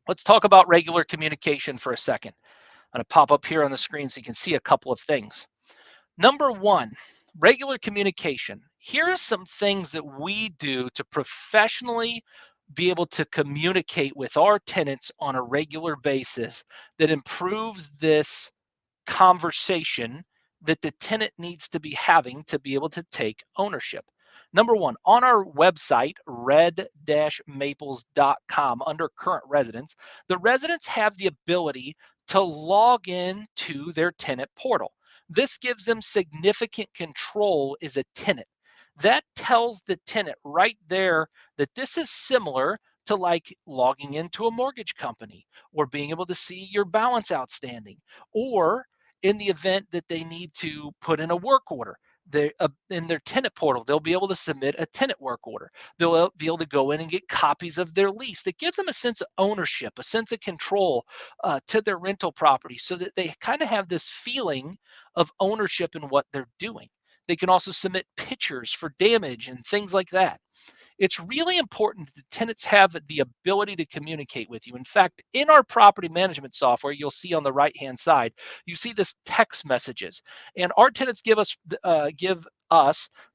Let's talk about regular communication for a second. I'm going to pop up here on the screen so you can see a couple of things. Number one, regular communication. Here are some things that we do to professionally be able to communicate with our tenants on a regular basis that improves this conversation that the tenant needs to be having to be able to take ownership. Number one, on our website, red-maples.com, under current residents, the residents have the ability to log in to their tenant portal. This gives them significant control as a tenant. That tells the tenant right there that this is similar to like logging into a mortgage company or being able to see your balance outstanding, or in the event that they need to put in a work order. They, in their tenant portal, they'll be able to submit a tenant work order. They'll be able to go in and get copies of their lease. It gives them a sense of ownership, a sense of control to their rental property, so that they kind of have this feeling of ownership in what they're doing. They can also submit pictures for damage and things like that. It's really important that tenants have the ability to communicate with you. In fact, in our property management software, you'll see on the right-hand side, you see this text messages, and our tenants give us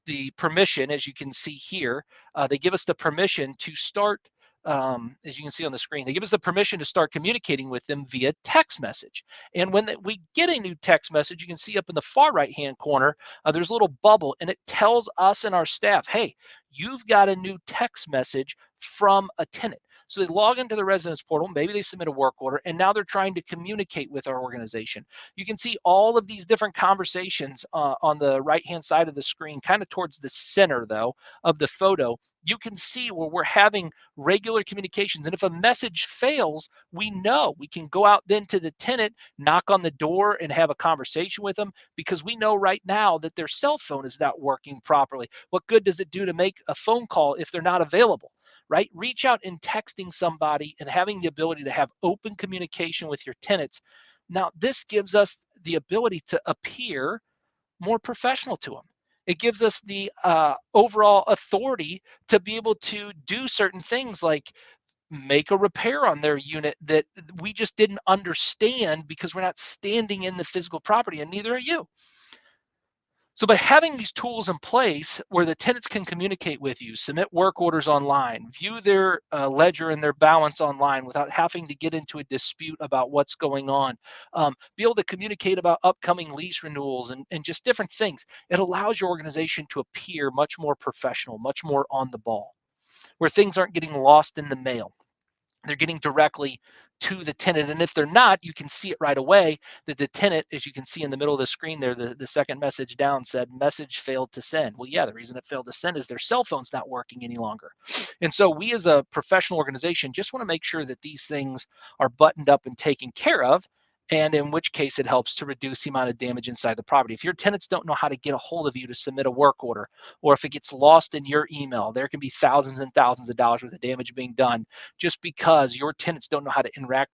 the permission, as you can see here. They give us the permission to start. As you can see on the screen, they give us the permission to start communicating with them via text message. And when we get a new text message, you can see up in the far right-hand corner, there's a little bubble, and it tells us and our staff, hey, you've got a new text message from a tenant. So they log into the residence portal, maybe they submit a work order, and now they're trying to communicate with our organization. You can see all of these different conversations on the right-hand side of the screen, kind of towards the center, though, of the photo. You can see where we're having regular communications. And if a message fails, we know we can go out then to the tenant, knock on the door, and have a conversation with them, because we know right now that their cell phone is not working properly. What good does it do to make a phone call if they're not available, right? Reach out and texting somebody and having the ability to have open communication with your tenants. Now, this gives us the ability to appear more professional to them. It gives us the overall authority to be able to do certain things like make a repair on their unit that we just didn't understand because we're not standing in the physical property, and neither are you. So by having these tools in place where the tenants can communicate with you, submit work orders online, view their ledger and their balance online without having to get into a dispute about what's going on, be able to communicate about upcoming lease renewals and just different things, it allows your organization to appear much more professional, much more on the ball, where things aren't getting lost in the mail. They're getting directly to the tenant. And if they're not, you can see it right away that the tenant, as you can see in the middle of the screen there, the second message down said message failed to send. Well, yeah, the reason it failed to send is their cell phone's not working any longer. And so we as a professional organization just want to make sure that these things are buttoned up and taken care of, and in which case it helps to reduce the amount of damage inside the property. If your tenants don't know how to get a hold of you to submit a work order, or if it gets lost in your email, there can be thousands and thousands of dollars worth of damage being done just because your tenants don't know how to interact